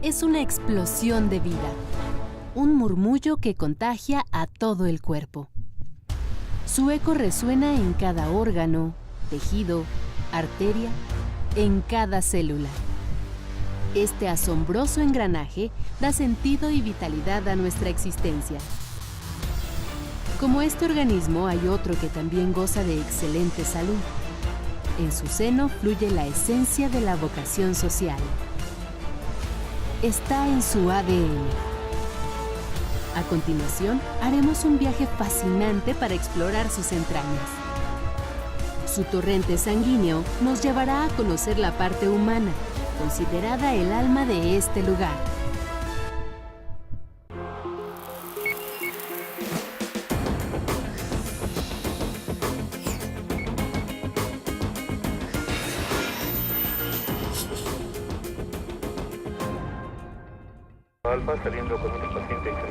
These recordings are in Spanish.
es una explosión de vida, un murmullo que contagia a todo el cuerpo. Su eco resuena en cada órgano, tejido, arteria, en cada célula. Este asombroso engranaje da sentido y vitalidad a nuestra existencia. Como este organismo, hay otro que también goza de excelente salud. En su seno fluye la esencia de la vocación social. Está en su ADN. A continuación, haremos un viaje fascinante para explorar sus entrañas. Su torrente sanguíneo nos llevará a conocer la parte humana, considerada el alma de este lugar.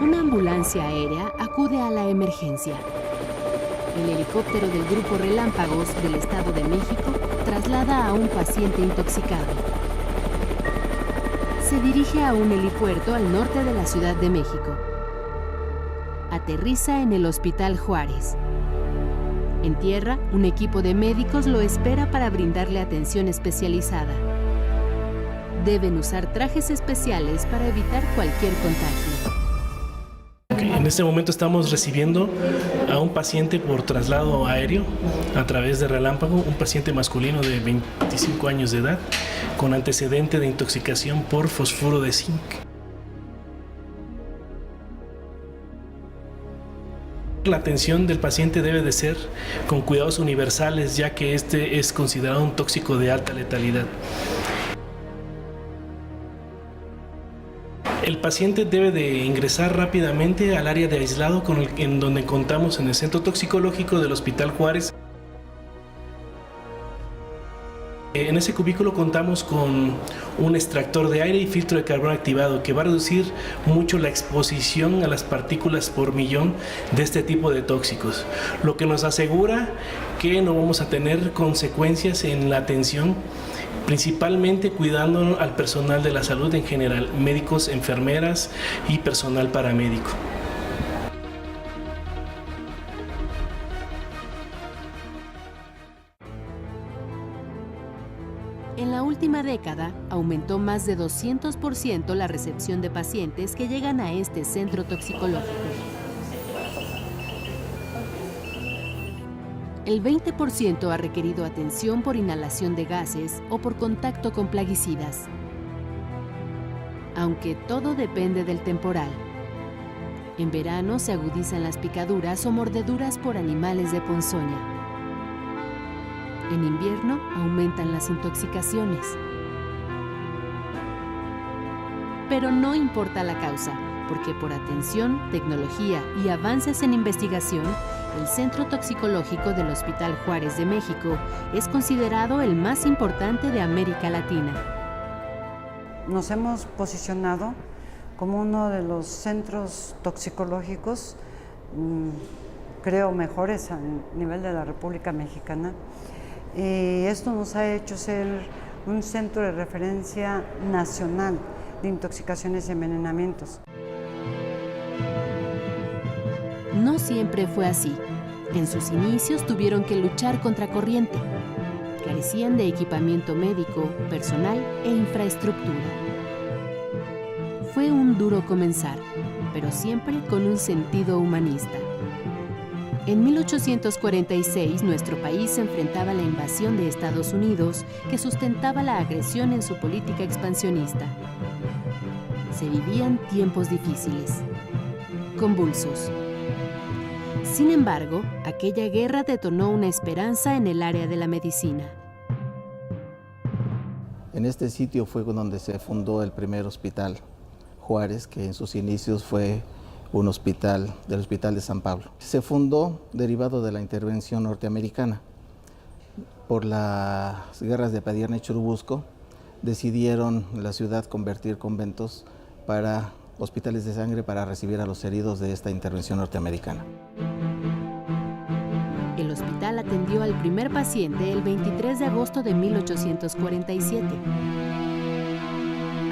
Una ambulancia aérea acude a la emergencia. El helicóptero del Grupo Relámpagos del Estado de México traslada a un paciente intoxicado. Se dirige a un helipuerto al norte de la Ciudad de México. Aterriza en el Hospital Juárez. En tierra, un equipo de médicos lo espera para brindarle atención especializada. Deben usar trajes especiales para evitar cualquier contagio. En este momento estamos recibiendo a un paciente por traslado aéreo a través de Relámpago, un paciente masculino de 25 años de edad con antecedente de intoxicación por fosfuro de zinc. La atención del paciente debe de ser con cuidados universales, ya que este es considerado un tóxico de alta letalidad. El paciente debe de ingresar rápidamente al área de aislado en donde contamos en el Centro Toxicológico del Hospital Juárez. En ese cubículo contamos con un extractor de aire y filtro de carbono activado que va a reducir mucho la exposición a las partículas por millón de este tipo de tóxicos, lo que nos asegura que no vamos a tener consecuencias en la atención, principalmente cuidando al personal de la salud en general, médicos, enfermeras y personal paramédico. En la última década, aumentó más de 200% la recepción de pacientes que llegan a este centro toxicológico. El 20% ha requerido atención por inhalación de gases o por contacto con plaguicidas. Aunque todo depende del temporal. En verano se agudizan las picaduras o mordeduras por animales de ponzoña. En invierno aumentan las intoxicaciones. Pero no importa la causa, porque por atención, tecnología y avances en investigación, el Centro Toxicológico del Hospital Juárez de México es considerado el más importante de América Latina. Nos hemos posicionado como uno de los centros toxicológicos, creo, mejores a nivel de la República Mexicana. Y esto nos ha hecho ser un centro de referencia nacional de intoxicaciones y envenenamientos. No siempre fue así. En sus inicios tuvieron que luchar contra corriente. Carecían de equipamiento médico, personal e infraestructura. Fue un duro comenzar, pero siempre con un sentido humanista. En 1846, nuestro país se enfrentaba a la invasión de Estados Unidos, que sustentaba la agresión en su política expansionista. Se vivían tiempos difíciles, convulsos. Sin embargo, aquella guerra detonó una esperanza en el área de la medicina. En este sitio fue donde se fundó el primer hospital Juárez, que en sus inicios fue un hospital del Hospital de San Pablo. Se fundó derivado de la intervención norteamericana. Por las guerras de Padierna y Churubusco, decidieron la ciudad convertir conventos para hospitales de sangre para recibir a los heridos de esta intervención norteamericana. El hospital atendió al primer paciente el 23 de agosto de 1847.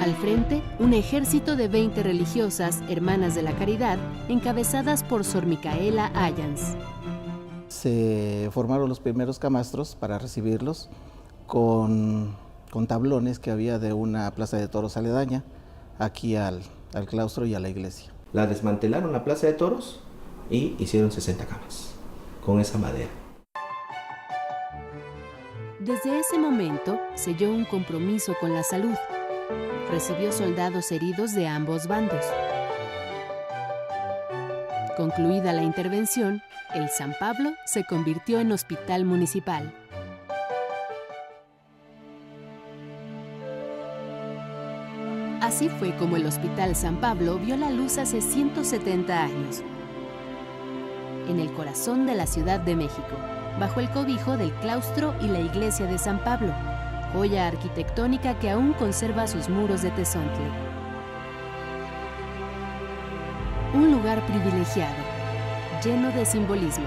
Al frente, un ejército de 20 religiosas, hermanas de la caridad, encabezadas por Sor Micaela Ayans. Se formaron los primeros camastros para recibirlos con tablones que había de una plaza de toros aledaña, aquí al claustro y a la iglesia. La desmantelaron la plaza de toros y hicieron 60 camas con esa madera. Desde ese momento, selló un compromiso con la salud. Recibió soldados heridos de ambos bandos. Concluida la intervención, el San Pablo se convirtió en hospital municipal. Así fue como el Hospital San Pablo vio la luz hace 170 años, en el corazón de la Ciudad de México, bajo el cobijo del claustro y la iglesia de San Pablo, joya arquitectónica que aún conserva sus muros de tezontle. Un lugar privilegiado, lleno de simbolismo.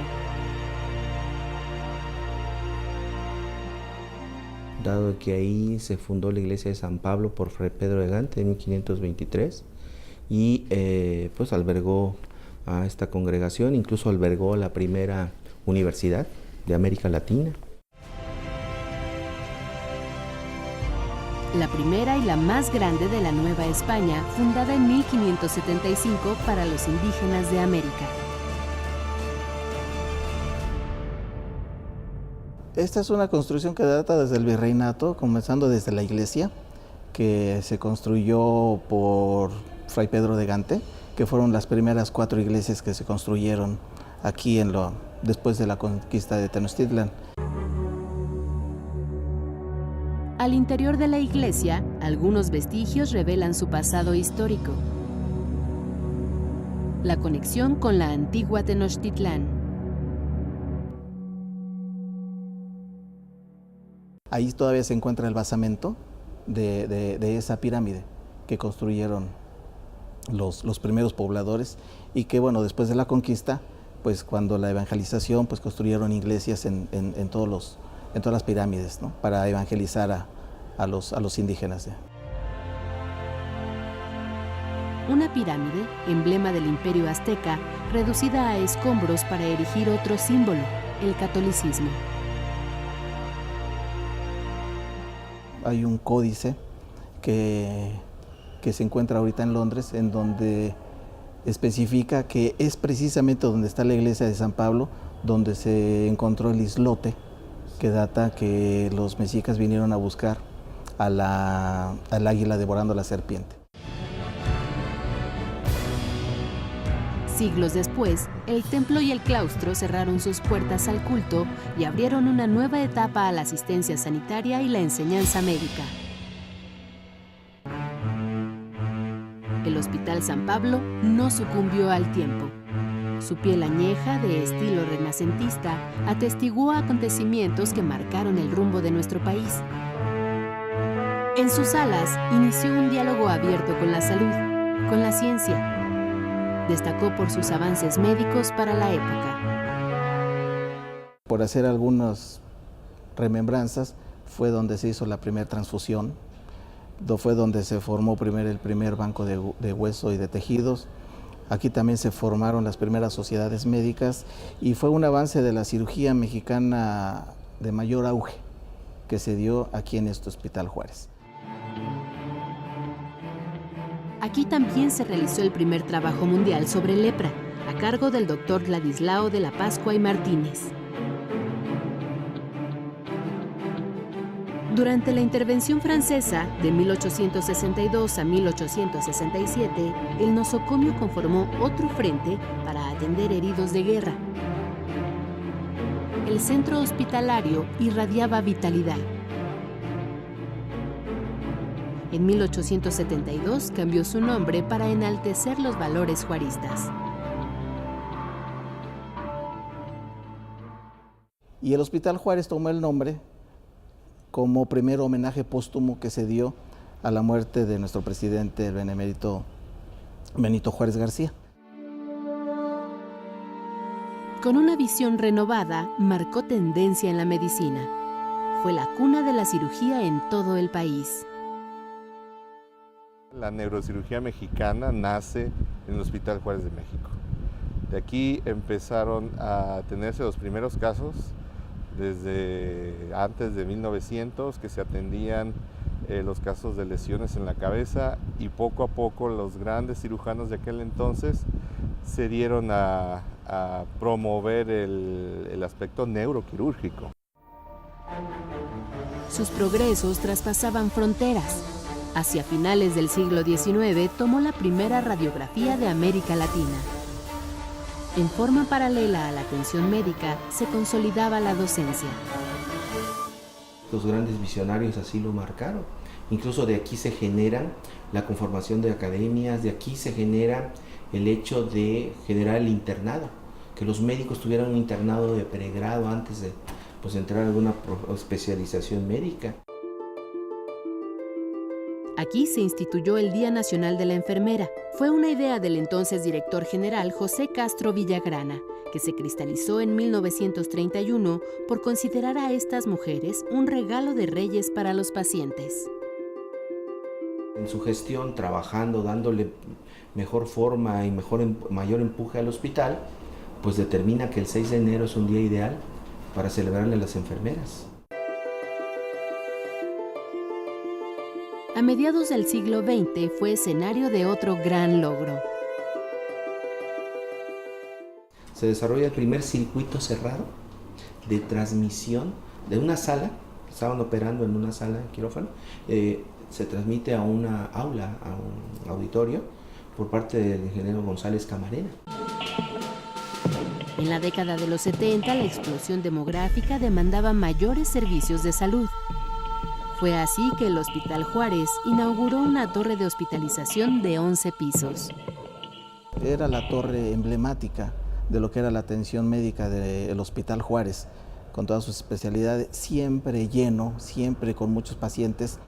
Dado que ahí se fundó la iglesia de San Pablo por Fray Pedro de Gante en 1523 y pues albergó a esta congregación, incluso albergó la primera universidad de América Latina. La primera y la más grande de la Nueva España, fundada en 1575 para los indígenas de América. Esta es una construcción que data desde el virreinato, comenzando desde la iglesia, que se construyó por Fray Pedro de Gante, que fueron las primeras 4 iglesias que se construyeron aquí después de la conquista de Tenochtitlan. Al interior de la iglesia, algunos vestigios revelan su pasado histórico. La conexión con la antigua Tenochtitlán. Ahí todavía se encuentra el basamento de esa pirámide que construyeron los primeros pobladores y que, bueno, después de la conquista, pues cuando la evangelización, pues construyeron iglesias en todas las pirámides, ¿no? Para evangelizar a los indígenas. Una pirámide, emblema del imperio azteca, reducida a escombros para erigir otro símbolo, el catolicismo. Hay un códice que se encuentra ahorita en Londres, en donde especifica que es precisamente donde está la iglesia de San Pablo, donde se encontró el islote, que data que los mexicas vinieron a buscar al águila devorando a la serpiente. Siglos después, el templo y el claustro cerraron sus puertas al culto y abrieron una nueva etapa a la asistencia sanitaria y la enseñanza médica. El Hospital San Pablo no sucumbió al tiempo. Su piel añeja, de estilo renacentista, atestiguó acontecimientos que marcaron el rumbo de nuestro país. En sus salas inició un diálogo abierto con la salud, con la ciencia. Destacó por sus avances médicos para la época. Por hacer algunas remembranzas, fue donde se hizo la primera transfusión, fue donde se formó el primer banco de hueso y de tejidos. Aquí también se formaron las primeras sociedades médicas y fue un avance de la cirugía mexicana de mayor auge que se dio aquí en este Hospital Juárez. Aquí también se realizó el primer trabajo mundial sobre lepra, a cargo del doctor Ladislao de la Pascua y Martínez. Durante la intervención francesa de 1862 a 1867, el nosocomio conformó otro frente para atender heridos de guerra. El centro hospitalario irradiaba vitalidad. En 1872 cambió su nombre para enaltecer los valores juaristas. Y el Hospital Juárez tomó el nombre como primer homenaje póstumo que se dio a la muerte de nuestro presidente, el benemérito Benito Juárez García. Con una visión renovada, marcó tendencia en la medicina. Fue la cuna de la cirugía en todo el país. La neurocirugía mexicana nace en el Hospital Juárez de México. De aquí empezaron a tenerse los primeros casos desde antes de 1900 que se atendían los casos de lesiones en la cabeza, y poco a poco los grandes cirujanos de aquel entonces se dieron a promover el aspecto neuroquirúrgico. Sus progresos traspasaban fronteras. Hacia finales del siglo XIX tomó la primera radiografía de América Latina. En forma paralela a la atención médica, se consolidaba la docencia. Los grandes visionarios así lo marcaron. Incluso de aquí se genera la conformación de academias, de aquí se genera el hecho de generar el internado, que los médicos tuvieran un internado de pregrado antes de entrar a alguna especialización médica. Aquí se instituyó el Día Nacional de la Enfermera. Fue una idea del entonces director general José Castro Villagrana, que se cristalizó en 1931 por considerar a estas mujeres un regalo de reyes para los pacientes. En su gestión, trabajando, dándole mejor forma y mayor empuje al hospital, pues determina que el 6 de enero es un día ideal para celebrarle a las enfermeras. A mediados del siglo XX fue escenario de otro gran logro. Se desarrolla el primer circuito cerrado de transmisión de una sala, estaban operando en una sala de quirófano, se transmite a una aula, a un auditorio, por parte del ingeniero González Camarena. En la década de los 70, la explosión demográfica demandaba mayores servicios de salud. Fue así que el Hospital Juárez inauguró una torre de hospitalización de 11 pisos. Era la torre emblemática de lo que era la atención médica del Hospital Juárez, con todas sus especialidades, siempre lleno, siempre con muchos pacientes.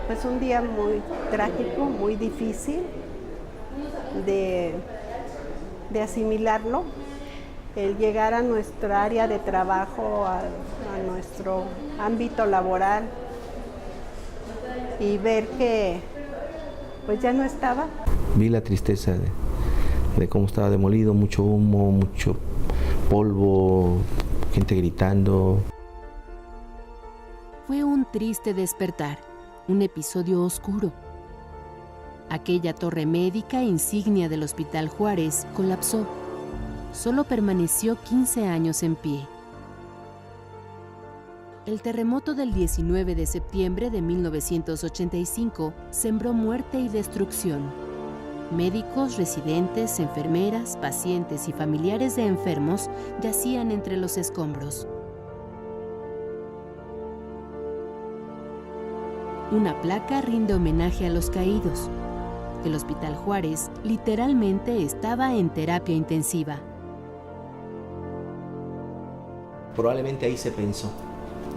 Pues un día muy trágico, muy difícil de asimilarlo, el llegar a nuestra área de trabajo, a nuestro ámbito laboral y ver que pues ya no estaba. Vi la tristeza de cómo estaba demolido, mucho humo, mucho polvo, gente gritando. Fue un triste despertar. Un episodio oscuro. Aquella torre médica insignia del Hospital Juárez colapsó. Solo permaneció 15 años en pie. El terremoto del 19 de septiembre de 1985 sembró muerte y destrucción. Médicos, residentes, enfermeras, pacientes y familiares de enfermos yacían entre los escombros. Una placa rinde homenaje a los caídos. El Hospital Juárez literalmente estaba en terapia intensiva. Probablemente ahí se pensó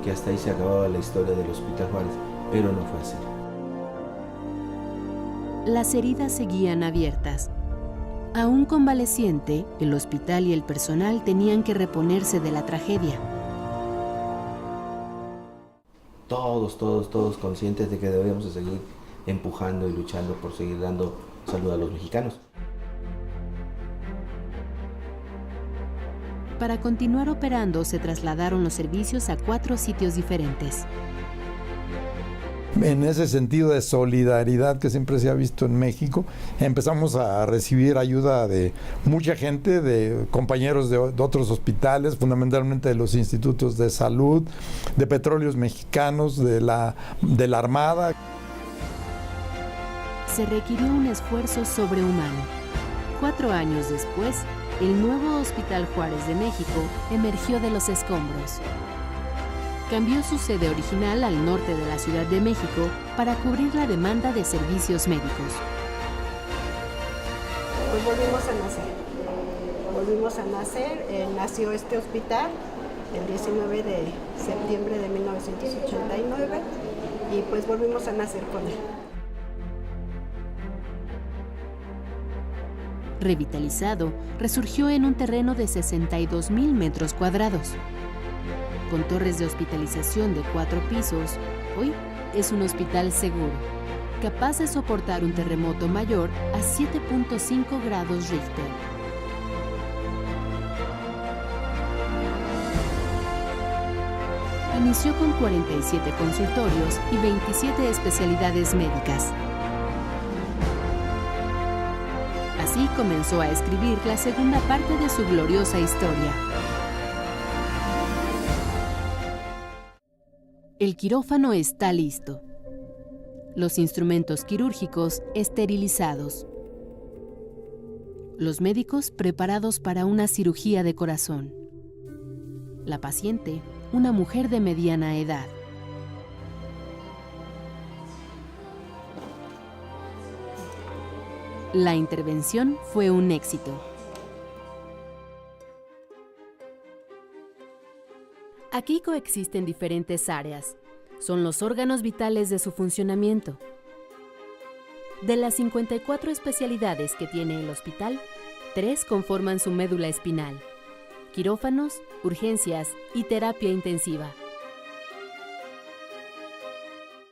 que hasta ahí se acababa la historia del Hospital Juárez, pero no fue así. Las heridas seguían abiertas. Aún convaleciente, el hospital y el personal tenían que reponerse de la tragedia. Todos conscientes de que debemos de seguir empujando y luchando por seguir dando salud a los mexicanos. Para continuar operando, se trasladaron los servicios a 4 sitios diferentes. En ese sentido de solidaridad que siempre se ha visto en México, empezamos a recibir ayuda de mucha gente, de compañeros de otros hospitales, fundamentalmente de los institutos de salud, de Petróleos Mexicanos, de la Armada. Se requirió un esfuerzo sobrehumano. 4 años después, el nuevo Hospital Juárez de México emergió de los escombros. Cambió su sede original al norte de la Ciudad de México para cubrir la demanda de servicios médicos. Pues volvimos a nacer. volvimos a nacer, nació este hospital el 19 de septiembre de 1989 y pues volvimos a nacer con él. Revitalizado, resurgió en un terreno de 62,000 metros cuadrados. Con torres de hospitalización de 4 pisos, hoy es un hospital seguro, capaz de soportar un terremoto mayor a 7.5 grados Richter. Inició con 47 consultorios y 27 especialidades médicas. Así comenzó a escribir la segunda parte de su gloriosa historia. El quirófano está listo. Los instrumentos quirúrgicos esterilizados. Los médicos preparados para una cirugía de corazón. La paciente, una mujer de mediana edad. La intervención fue un éxito. Aquí coexisten diferentes áreas. Son los órganos vitales de su funcionamiento. De las 54 especialidades que tiene el hospital, 3 conforman su médula espinal: quirófanos, urgencias y terapia intensiva.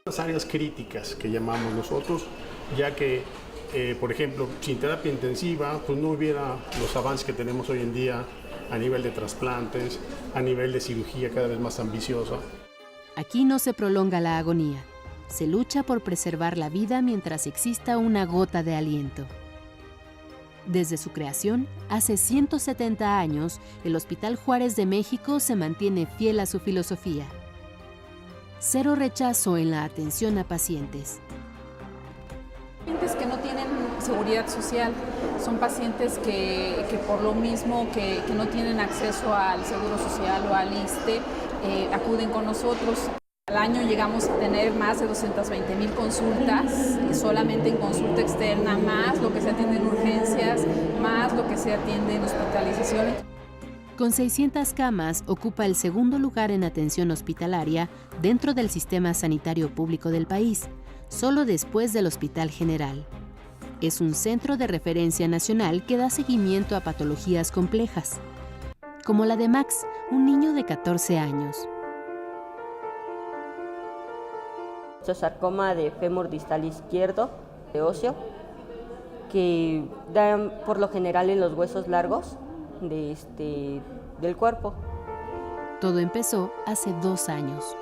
Las áreas críticas que llamamos nosotros, ya que, por ejemplo, sin terapia intensiva, pues no hubiera los avances que tenemos hoy en día a nivel de trasplantes, a nivel de cirugía cada vez más ambiciosa. Aquí no se prolonga la agonía. Se lucha por preservar la vida mientras exista una gota de aliento. Desde su creación, hace 170 años, el Hospital Juárez de México se mantiene fiel a su filosofía. Cero rechazo en la atención a pacientes. Pacientes que no tienen seguridad social, son pacientes que por lo mismo que no tienen acceso al Seguro Social o al ISSSTE, acuden con nosotros. Al año llegamos a tener más de 220,000 consultas, solamente en consulta externa, más lo que se atiende en urgencias, más lo que se atiende en hospitalización. Con 600 camas, ocupa el segundo lugar en atención hospitalaria dentro del sistema sanitario público del país, solo después del Hospital General. Es un centro de referencia nacional que da seguimiento a patologías complejas, como la de Max, un niño de 14 años. Sarcoma de fémur distal izquierdo, de óseo, que dan por lo general en los huesos largos del cuerpo. Todo empezó hace 2 años.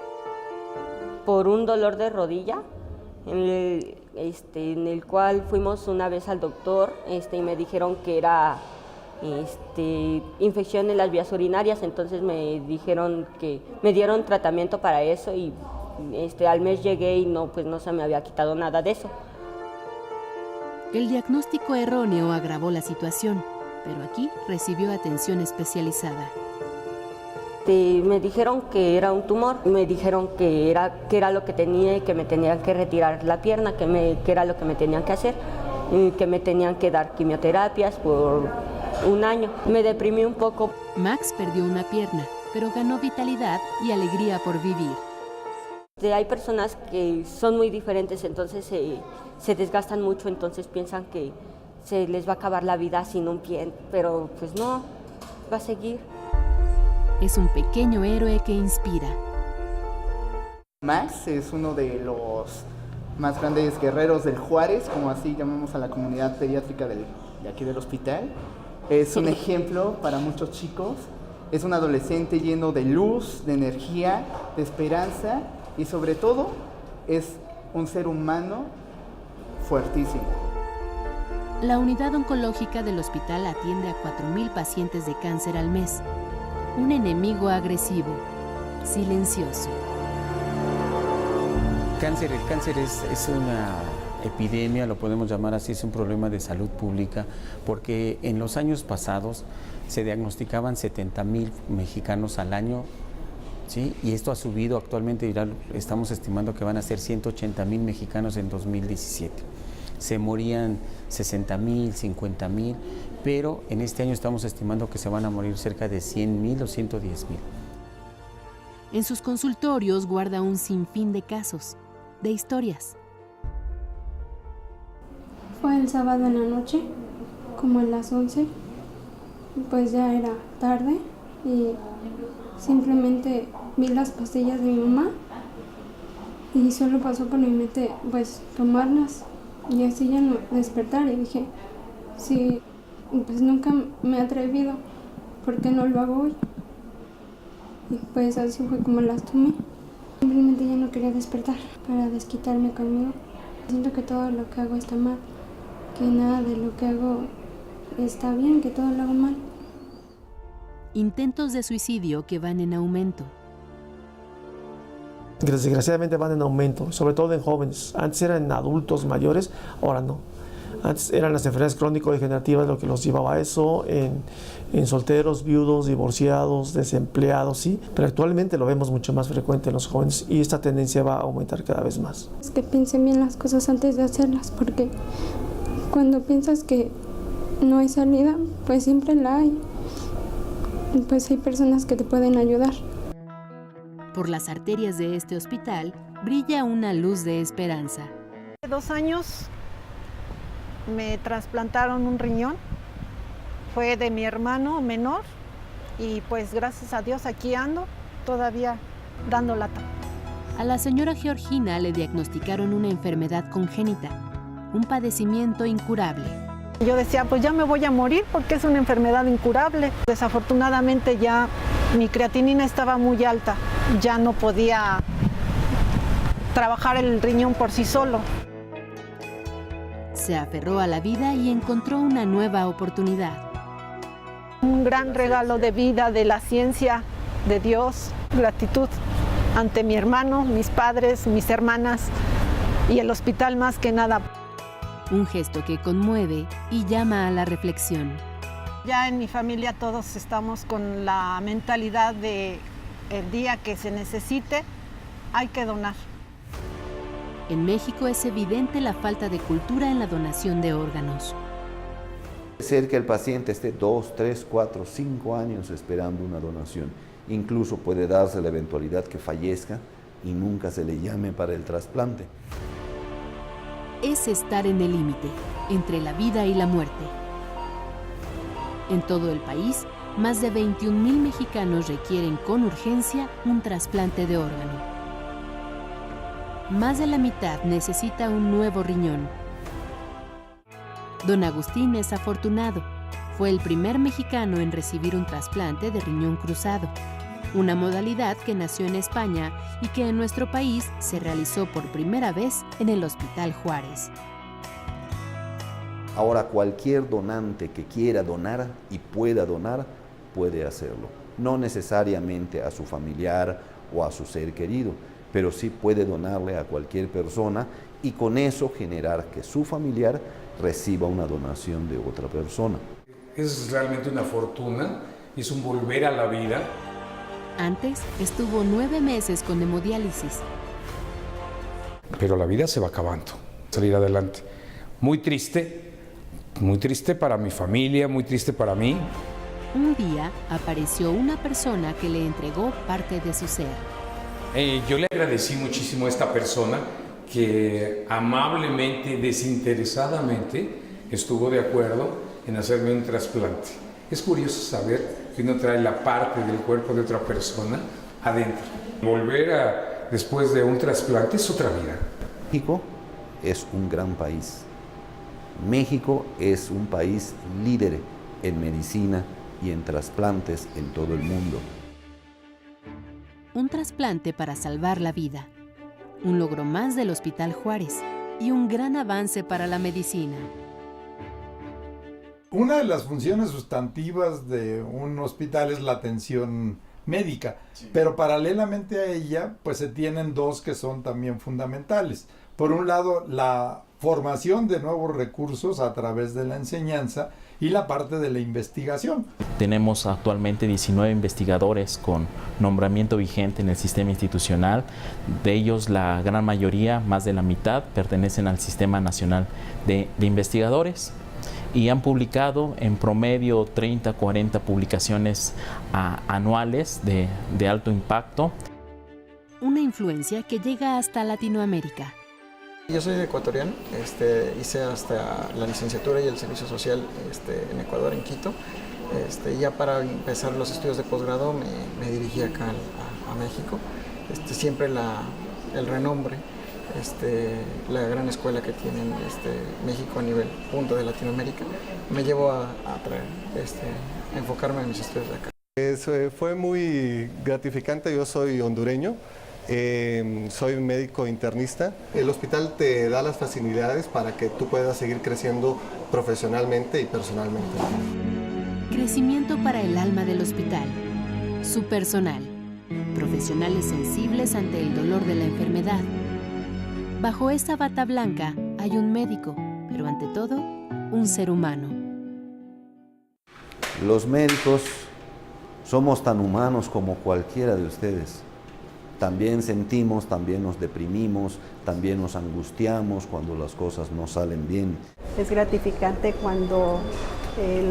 Por un dolor de rodilla, en el cual fuimos una vez al doctor y me dijeron que era infección en las vías urinarias, entonces me dijeron que me dieron tratamiento para eso y al mes llegué y no se me había quitado nada de eso. El diagnóstico erróneo agravó la situación, pero aquí recibió atención especializada. Me dijeron que era un tumor, me dijeron que era lo que tenía y que me tenían que retirar la pierna, que era lo que me tenían que hacer, y que me tenían que dar quimioterapias por 1 año. Me deprimí un poco. Max perdió una pierna, pero ganó vitalidad y alegría por vivir. Hay personas que son muy diferentes, entonces se desgastan mucho, entonces piensan que se les va a acabar la vida sin un pie, pero pues no, va a seguir. Es un pequeño héroe que inspira. Max es uno de los más grandes guerreros del Juárez, como así llamamos a la comunidad pediátrica de aquí del hospital. Es un ejemplo para muchos chicos. Es un adolescente lleno de luz, de energía, de esperanza y sobre todo es un ser humano fuertísimo. La unidad oncológica del hospital atiende a 4,000 pacientes de cáncer al mes. Un enemigo agresivo, silencioso. El cáncer es una epidemia, lo podemos llamar así, es un problema de salud pública, porque en los años pasados se diagnosticaban 70,000 mexicanos al año, ¿sí? Y esto ha subido actualmente, estamos estimando que van a ser 180,000 mexicanos en 2017. Se morían 60,000, 50,000, pero en este año estamos estimando que se van a morir cerca de 100,000 o 110,000. En sus consultorios guarda un sinfín de casos, de historias. Fue el sábado en la noche, como a las 11, pues ya era tarde y simplemente vi las pastillas de mi mamá y solo pasó por mi mente pues tomarlas y así ya no despertar, y dije, sí, pues nunca me he atrevido, ¿por qué no lo hago hoy? Y pues así fue como las tomé. Simplemente ya no quería despertar para desquitarme conmigo. Siento que todo lo que hago está mal, que nada de lo que hago está bien, que todo lo hago mal. Intentos de suicidio que van en aumento. Desgraciadamente van en aumento, sobre todo en jóvenes. Antes eran en adultos mayores, ahora no. Antes eran las enfermedades crónico-degenerativas lo que los llevaba a eso, en solteros, viudos, divorciados, desempleados, sí. Pero actualmente lo vemos mucho más frecuente en los jóvenes y esta tendencia va a aumentar cada vez más. Es que piensen bien las cosas antes de hacerlas, porque cuando piensas que no hay salida, pues siempre la hay. Y pues hay personas que te pueden ayudar. Por las arterias de este hospital brilla una luz de esperanza. Hace 2 años me trasplantaron un riñón, fue de mi hermano menor y pues gracias a Dios aquí ando todavía dando lata. A la señora Georgina le diagnosticaron una enfermedad congénita, un padecimiento incurable. Yo decía, pues ya me voy a morir porque es una enfermedad incurable. Desafortunadamente ya mi creatinina estaba muy alta, ya no podía trabajar el riñón por sí solo. Se aferró a la vida y encontró una nueva oportunidad. Un gran regalo de vida, de la ciencia, de Dios, gratitud ante mi hermano, mis padres, mis hermanas y el hospital más que nada. Un gesto que conmueve y llama a la reflexión. Ya en mi familia todos estamos con la mentalidad de el día que se necesite, hay que donar. En México es evidente la falta de cultura en la donación de órganos. Puede ser que el paciente esté 2, 3, 4, 5 años esperando una donación. Incluso puede darse la eventualidad que fallezca y nunca se le llame para el trasplante. Es estar en el límite, entre la vida y la muerte. En todo el país, más de 21,000 mexicanos requieren con urgencia un trasplante de órgano. Más de la mitad necesita un nuevo riñón. Don Agustín es afortunado. Fue el primer mexicano en recibir un trasplante de riñón cruzado, una modalidad que nació en España y que en nuestro país se realizó por primera vez en el Hospital Juárez. Ahora cualquier donante que quiera donar y pueda donar, puede hacerlo. No necesariamente a su familiar o a su ser querido, pero sí puede donarle a cualquier persona y con eso generar que su familiar reciba una donación de otra persona. Es realmente una fortuna, es un volver a la vida. Antes estuvo 9 meses con hemodiálisis. Pero la vida se va acabando, salir adelante. Muy triste para mi familia, muy triste para mí. Un día apareció una persona que le entregó parte de su ser. Yo le agradecí muchísimo a esta persona que amablemente, desinteresadamente estuvo de acuerdo en hacerme un trasplante. Es curioso saber que uno trae la parte del cuerpo de otra persona adentro. Volver después de un trasplante es otra vida. México es un gran país. México es un país líder en medicina y en trasplantes en todo el mundo. Un trasplante para salvar la vida. Un logro más del Hospital Juárez y un gran avance para la medicina. Una de las funciones sustantivas de un hospital es la atención médica, sí. Pero paralelamente a ella, pues se tienen dos que son también fundamentales. Por un lado, la formación de nuevos recursos a través de la enseñanza y la parte de la investigación. Tenemos actualmente 19 investigadores con nombramiento vigente en el sistema institucional. De ellos, la gran mayoría, más de la mitad, pertenecen al Sistema Nacional de Investigadores. y han publicado en promedio 30, 40 publicaciones anuales de alto impacto. Una influencia que llega hasta Latinoamérica. Yo soy ecuatoriano, hice hasta la licenciatura y el servicio social en Ecuador, en Quito. Ya para empezar los estudios de posgrado me dirigí acá a México. Siempre el renombre, la gran escuela que tienen México a nivel punto de Latinoamérica, me llevó a enfocarme en mis estudios de acá. Fue muy gratificante. Yo soy hondureño, soy médico internista. El hospital te da las facilidades para que tú puedas seguir creciendo profesionalmente y personalmente. Crecimiento para el alma del hospital. Su personal. Profesionales sensibles ante el dolor de la enfermedad. Bajo esa bata blanca hay un médico, pero ante todo, un ser humano. Los médicos somos tan humanos como cualquiera de ustedes. También sentimos, también nos deprimimos, también nos angustiamos cuando las cosas no salen bien. Es gratificante cuando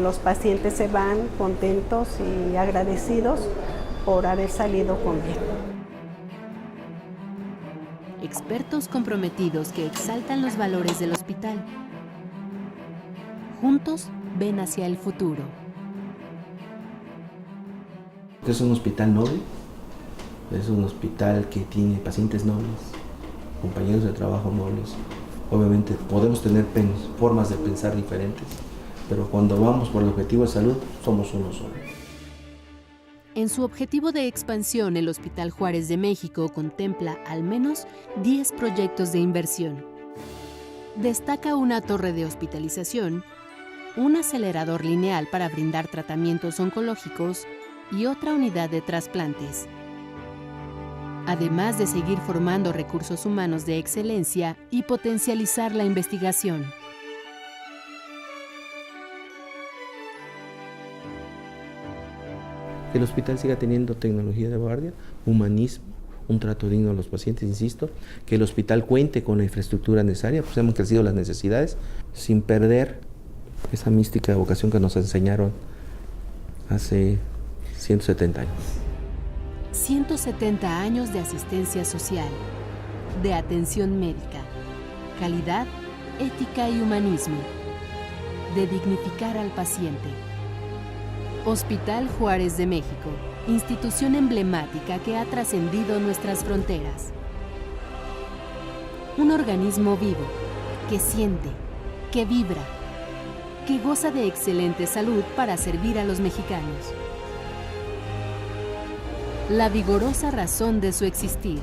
los pacientes se van contentos y agradecidos por haber salido con bien. Expertos comprometidos que exaltan los valores del hospital. Juntos ven hacia el futuro. Es un hospital noble, es un hospital que tiene pacientes nobles, compañeros de trabajo nobles. Obviamente podemos tener formas de pensar diferentes, pero cuando vamos por el objetivo de salud, somos uno solo. En su objetivo de expansión, el Hospital Juárez de México contempla al menos 10 proyectos de inversión. Destaca una torre de hospitalización, un acelerador lineal para brindar tratamientos oncológicos y otra unidad de trasplantes. Además de seguir formando recursos humanos de excelencia y potencializar la investigación. Que el hospital siga teniendo tecnología de vanguardia, humanismo, un trato digno a los pacientes, insisto, que el hospital cuente con la infraestructura necesaria, pues hemos crecido las necesidades, sin perder esa mística vocación que nos enseñaron hace 170 años. 170 años de asistencia social, de atención médica, calidad, ética y humanismo, de dignificar al paciente. Hospital Juárez de México, institución emblemática que ha trascendido nuestras fronteras. Un organismo vivo, que siente, que vibra, que goza de excelente salud para servir a los mexicanos. La vigorosa razón de su existir.